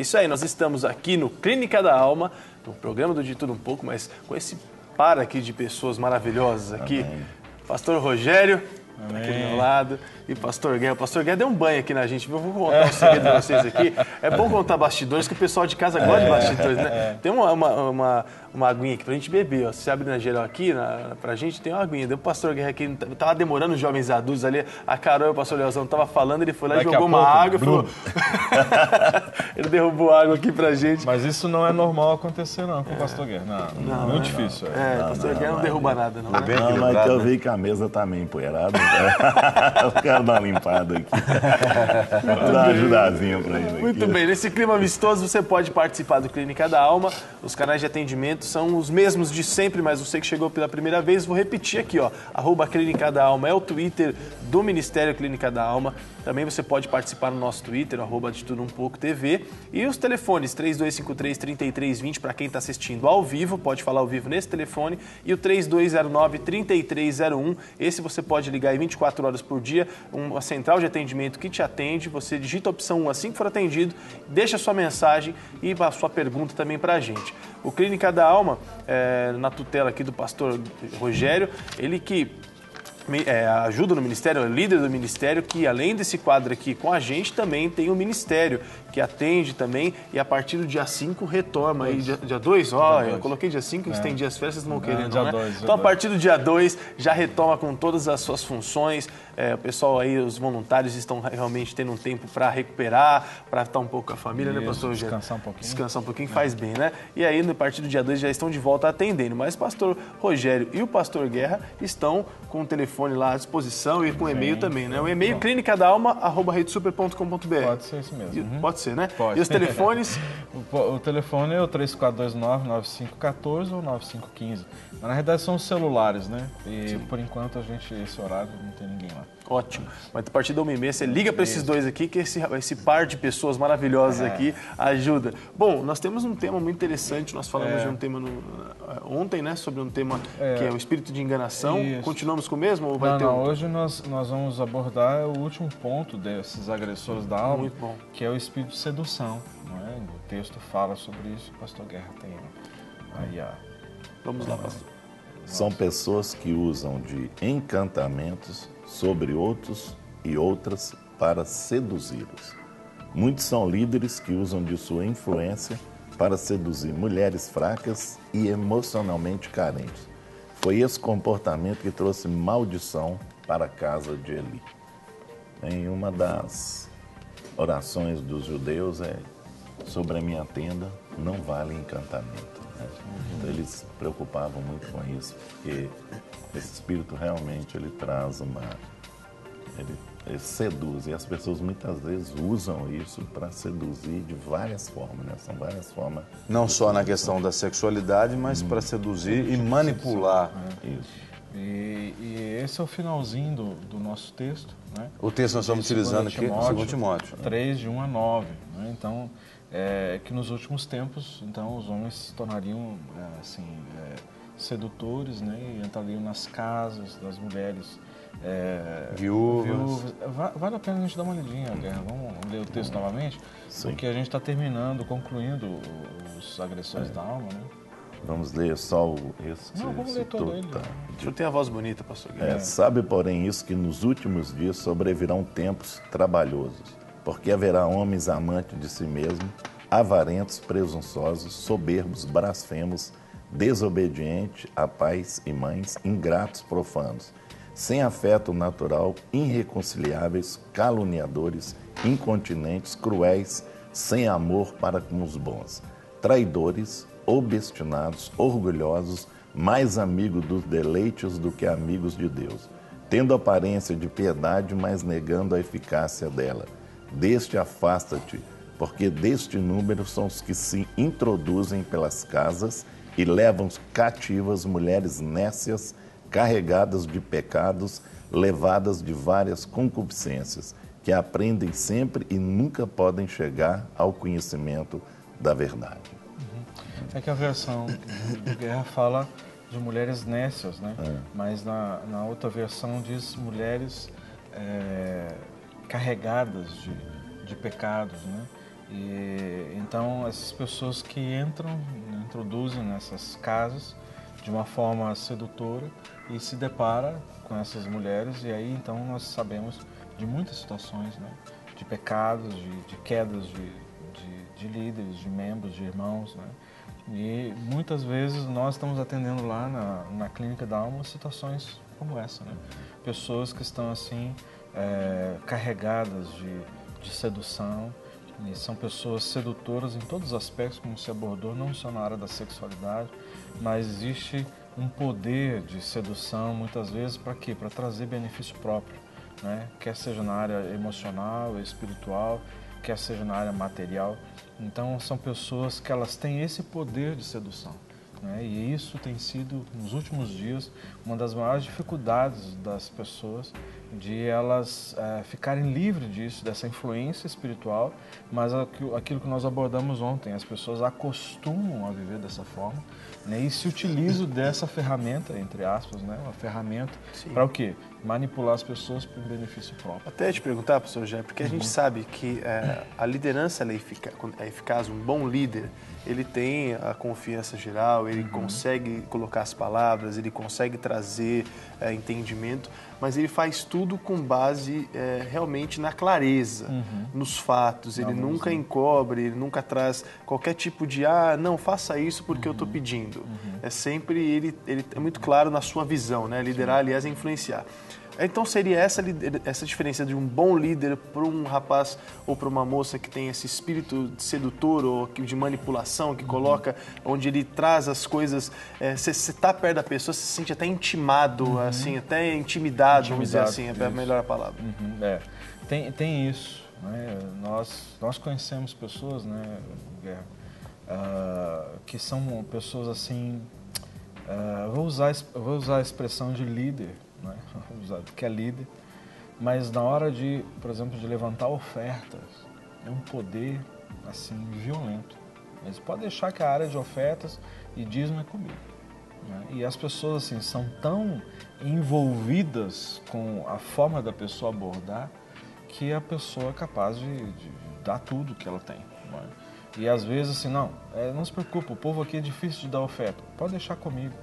isso aí, nós estamos aqui no Clínica da Alma, no programa do De Tudo Um Pouco, mas com esse par aqui de pessoas maravilhosas aqui. Amém. Pastor Rogério, aqui do meu lado, e Pastor Guerra. O Pastor Guerra deu um banho aqui na gente, eu vou contar um segredo pra vocês aqui. É bom contar bastidores, que o pessoal de casa gosta de bastidores, né? Tem uma aguinha aqui pra gente beber, ó. Você abre na geral aqui, pra gente tem uma aguinha. Deu o Pastor Guerra aqui, tava demorando os jovens adultos ali, a Carol e o Pastor Leozão tava falando, ele foi lá e jogou uma água e falou... Ele derrubou água aqui pra gente. Mas isso não é normal acontecer não com o Pastor Guerra, não, muito difícil. O Pastor Guerra não derruba nada, não. Não, mas eu vi que a mesa tá meio empoeirada. Eu quero dar uma limpada aqui. Vou dar uma ajudazinha pra ele aqui. Muito bem, nesse clima amistoso você pode participar do Clínica da Alma. Os canais de atendimento são os mesmos de sempre, mas você que chegou pela primeira vez, vou repetir aqui, ó. @Clínica da Alma é o Twitter do Ministério Clínica da Alma. Também você pode participar no nosso Twitter, @De Tudo Um Pouco TV. E os telefones, 3253-3320 para quem está assistindo ao vivo, pode falar ao vivo nesse telefone. E o 3209-3301, esse você pode ligar aí 24 horas por dia, uma central de atendimento que te atende. Você digita a opção 1 assim que for atendido, deixa a sua mensagem e a sua pergunta também para a gente. O Clínica da Alma, na tutela aqui do pastor Rogério, ele que ajuda no ministério, é líder do ministério, que além desse quadro aqui com a gente, também tem o ministério, que atende também, e a partir do dia 5 retoma. Aí, dia 2, eu coloquei dia 5, estendi as festas, não querendo, dia né? 2, então, a partir do dia 2, já retoma com todas as suas funções. O pessoal aí, os voluntários, estão realmente tendo um tempo para recuperar, para estar um pouco com a família, né, pastor? Descansar um pouquinho. Descansar um pouquinho faz bem, né? E aí, a partir do dia 2, já estão de volta atendendo. Mas o pastor Rogério e o pastor Guerra estão com o telefone lá à disposição e com o e-mail também, né? O e-mail clinicadaalma@redesuper.com.br. Pode ser isso mesmo. Pode ser, né? Pode. E os telefones? O telefone é o 3429-9514 ou 9515. Mas, na realidade, são os celulares, né? E, por enquanto, esse horário, não tem ninguém lá. Ótimo. Mas a partir da 1h30 você liga para esses dois aqui, que esse par de pessoas maravilhosas aqui ajuda. Bom, nós temos um tema muito interessante. Nós falamos de um tema ontem, né? Sobre um tema que é o espírito de enganação. Isso. Continuamos com o mesmo? Ou vai ter não, hoje nós vamos abordar o último ponto desses agressores da alma, muito bom. Que é o espírito de sedução. Não é? O texto fala sobre isso, o pastor Guerra tem aí Vamos lá, pastor. São pessoas que usam de encantamentos sobre outros e outras para seduzi-los. Muitos são líderes que usam de sua influência para seduzir mulheres fracas e emocionalmente carentes. Foi esse comportamento que trouxe maldição para a casa de Eli. Em uma das orações dos judeus sobre a minha tenda não vale encantamento. Né? Então, eles se preocupavam muito com isso, porque esse espírito realmente ele traz ele seduz, e as pessoas muitas vezes usam isso para seduzir de várias formas, né? São várias formas. Não só na questão da sexualidade, mas para seduzir e manipular. Isso. E esse é o finalzinho do nosso texto, né? O texto nós estamos utilizando aqui, 2 Timóteo. 3, de 1 a 9. Né? Então, que nos últimos tempos, então, os homens se tornariam, sedutores, né? E entrariam nas casas das mulheres viúvas. Vale a pena a gente dar uma lidinha, Guerra. Vamos ler o texto novamente? Sim. Porque a gente está concluindo os agressores da alma, né? Vamos ler só esse que vamos ler todo ele. O senhor tem a voz bonita, pastor Guerra. Sabe, porém, isso que nos últimos dias sobrevirão tempos trabalhosos, porque haverá homens amantes de si mesmos, avarentos, presunçosos, soberbos, blasfemos, desobedientes a pais e mães, ingratos, profanos, sem afeto natural, irreconciliáveis, caluniadores, incontinentes, cruéis, sem amor para com os bons, traidores, obstinados, orgulhosos, mais amigos dos deleites do que amigos de Deus, tendo aparência de piedade, mas negando a eficácia dela. Deste afasta-te, porque deste número são os que se introduzem pelas casas e levam cativas mulheres nécias, carregadas de pecados, levadas de várias concupiscências, que aprendem sempre e nunca podem chegar ao conhecimento da verdade. É que a versão do Guerra fala de mulheres nécias, né? Mas na outra versão diz mulheres carregadas de pecados, né? E então essas pessoas que introduzem nessas casas de uma forma sedutora e se depara com essas mulheres, e aí então nós sabemos de muitas situações, né? De pecados, de quedas de líderes, de membros, de irmãos, né? E muitas vezes nós estamos atendendo lá na Clínica da Alma situações como essa, né? Pessoas que estão assim carregadas de sedução, e são pessoas sedutoras em todos os aspectos, como se abordou, não só na área da sexualidade, mas existe um poder de sedução muitas vezes para quê? Para trazer benefício próprio, né? Quer seja na área emocional, espiritual, quer seja na área material. Então são pessoas que elas têm esse poder de sedução, né? E isso tem sido, nos últimos dias, uma das maiores dificuldades das pessoas, de elas ficarem livres disso, dessa influência espiritual, mas aquilo que nós abordamos ontem, as pessoas acostumam a viver dessa forma, né, e se utilizam dessa ferramenta, entre aspas, né, uma ferramenta para o quê? Manipular as pessoas para um benefício próprio. Até te perguntar, professor Jé, porque a gente sabe que a liderança é eficaz, um bom líder, ele tem a confiança geral, ele consegue colocar as palavras, ele consegue trazer entendimento, mas ele faz tudo com base realmente na clareza, nos fatos, ele nunca encobre, ele nunca traz qualquer tipo de, não, faça isso porque eu estou pedindo. É sempre, ele é muito claro na sua visão, né? Liderar, aliás, é influenciar. Então seria essa diferença de um bom líder para um rapaz ou para uma moça que tem esse espírito sedutor ou de manipulação, que coloca, onde ele traz as coisas, você está perto da pessoa, você se sente até intimado, assim, até intimidado, vamos dizer assim, é a melhor palavra. Tem isso, né? Nós conhecemos pessoas, né, Guerra, que são pessoas assim, vou usar a expressão de líder, né? Que é líder, mas na hora de, por exemplo, de levantar ofertas, é um poder assim violento. Mas pode deixar que a área de ofertas e dízimo é comigo, né? E as pessoas assim são tão envolvidas com a forma da pessoa abordar que a pessoa é capaz de dar tudo que ela tem, né? E às vezes assim, não se preocupe, o povo aqui é difícil de dar oferta, pode deixar comigo.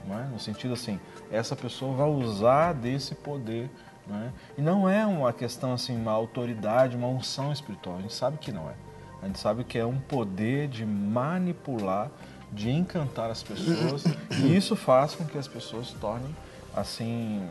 Não é? No sentido assim, essa pessoa vai usar desse poder, não é? E não é uma questão assim, uma autoridade, uma unção espiritual, a gente sabe que não é. A gente sabe que é um poder de manipular, de encantar as pessoas, e isso faz com que as pessoas se tornem assim,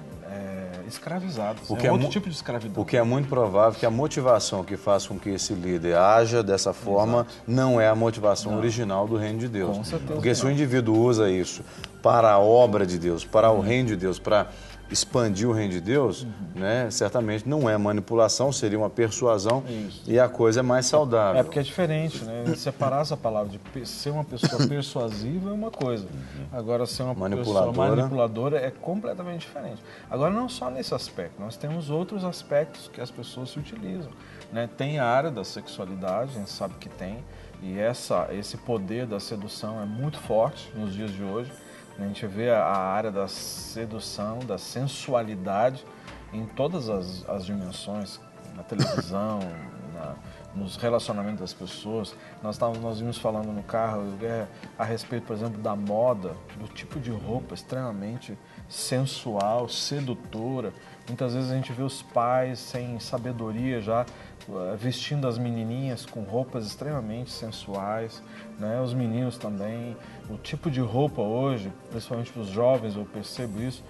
escravizadas. É outro tipo de escravidão. O que é muito provável que a motivação que faz com que esse líder haja dessa forma não é a motivação original do reino de Deus. Com certeza. Porque se o indivíduo usa isso para a obra de Deus, para o reino de Deus, para expandir o reino de Deus, né, certamente não é manipulação, seria uma persuasão. Isso. E a coisa é mais saudável. É porque é diferente, né? Separar essa palavra de ser uma pessoa persuasiva é uma coisa. Agora, ser uma pessoa manipuladora é completamente diferente. Agora, não só nesse aspecto, nós temos outros aspectos que as pessoas se utilizam, né? Tem a área da sexualidade, a gente sabe que tem, e esse poder da sedução é muito forte nos dias de hoje. A gente vê a área da sedução, da sensualidade em todas as dimensões, na televisão, nos relacionamentos das pessoas. Nós vimos falando no carro a respeito, por exemplo, da moda, do tipo de roupa extremamente sensual, sedutora. Muitas vezes a gente vê os pais sem sabedoria já vestindo as menininhas com roupas extremamente sensuais, né? Os meninos também. O tipo de roupa hoje, principalmente para os jovens, eu percebo isso,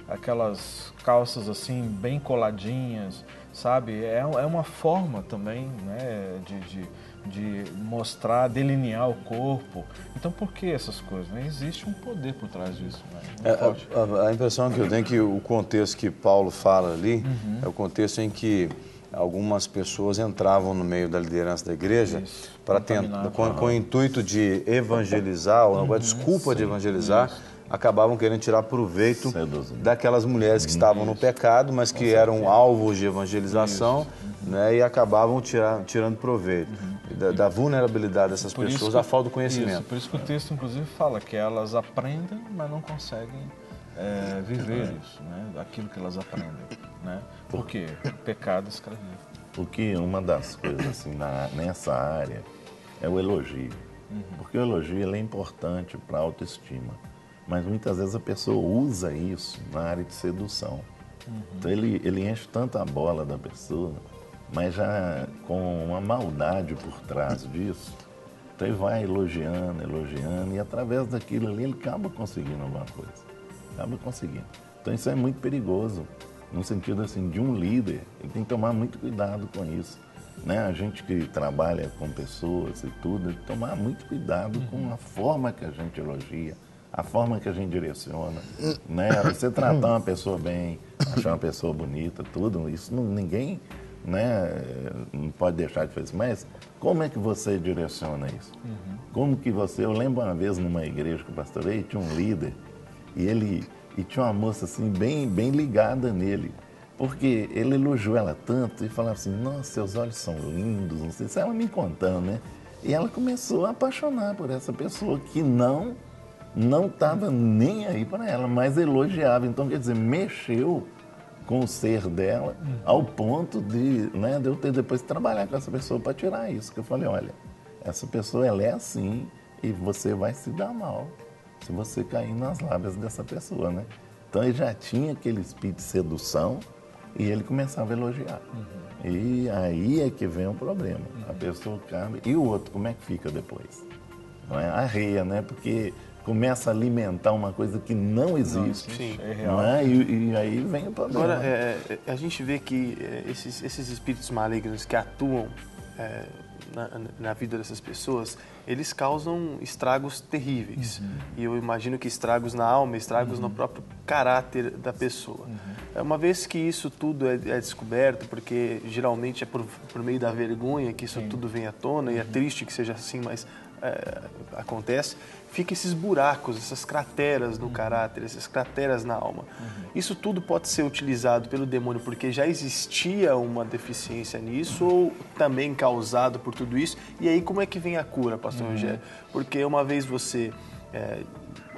aquelas calças assim bem coladinhas, sabe? É uma forma também, né, de mostrar, delinear o corpo. Então, por que essas coisas? Né? Existe um poder por trás disso. Né? A impressão que eu tenho é que o contexto que Paulo fala ali é o contexto em que algumas pessoas entravam no meio da liderança da igreja para tentar, com o intuito de evangelizar, ou com a desculpa de evangelizar, acabavam querendo tirar proveito daquelas mulheres que estavam no pecado, mas que eram alvos de evangelização, né, e acabavam tirando proveito da vulnerabilidade dessas pessoas, da falta do conhecimento. Por isso que o texto, inclusive, fala que elas aprendem, mas não conseguem viver isso, né, aquilo que elas aprendem. Né? Por quê? Pecado escraviza. Uma das coisas assim, nessa área é o elogio. Porque o elogio ele é importante para a autoestima. Mas muitas vezes a pessoa usa isso na área de sedução. Então ele enche tanto a bola da pessoa, mas já com uma maldade por trás disso. Então ele vai elogiando, e através daquilo ali ele acaba conseguindo alguma coisa. Acaba conseguindo. Então isso é muito perigoso, no sentido assim, de um líder, ele tem que tomar muito cuidado com isso. Né? A gente que trabalha com pessoas e tudo, tem que tomar muito cuidado com a forma que a gente elogia, a forma que a gente direciona. Né? Você tratar uma pessoa bem, achar uma pessoa bonita, tudo, isso ninguém, né, não pode deixar de fazer. Mas como é que você direciona isso? Como que você... Eu lembro uma vez numa igreja que eu pastorei, tinha um líder e tinha uma moça assim bem ligada nele. Porque ele elogiou ela tanto e falava assim, nossa, seus olhos são lindos, não sei se ela me contando, né? E ela começou a apaixonar por essa pessoa que não estava nem aí para ela, mas elogiava. Então, quer dizer, mexeu com o ser dela ao ponto de, né, de eu ter depois que trabalhar com essa pessoa para tirar isso. Que eu falei, olha, essa pessoa ela é assim e você vai se dar mal se você cair nas lábias dessa pessoa, né? Então ele já tinha aquele espírito de sedução e ele começava a elogiar. E aí é que vem o problema. A pessoa cabe. E o outro, como é que fica depois? Não é? Arreia, né? Porque começa a alimentar uma coisa que não existe. Sim. É real. Não é? E aí vem o problema. Agora, a gente vê que esses espíritos malignos que atuam na vida dessas pessoas, eles causam estragos terríveis. E eu imagino que estragos na alma, estragos no próprio caráter da pessoa. Uma vez que isso tudo é descoberto, porque geralmente é por meio da vergonha que isso tudo vem à tona, e é triste que seja assim, mas acontece, fica esses buracos, essas crateras no caráter, essas crateras na alma. Isso tudo pode ser utilizado pelo demônio porque já existia uma deficiência nisso ou também causado por tudo isso? E aí como é que vem a cura, pastor Rogério? Porque uma vez você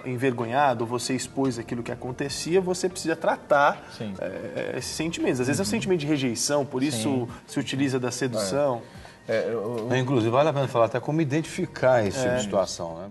envergonhado, você expôs aquilo que acontecia, você precisa tratar esses sentimentos. Às vezes é um sentimento de rejeição, por isso se utiliza da sedução. Inclusive, vale a pena falar até como identificar esse tipo de situação, né?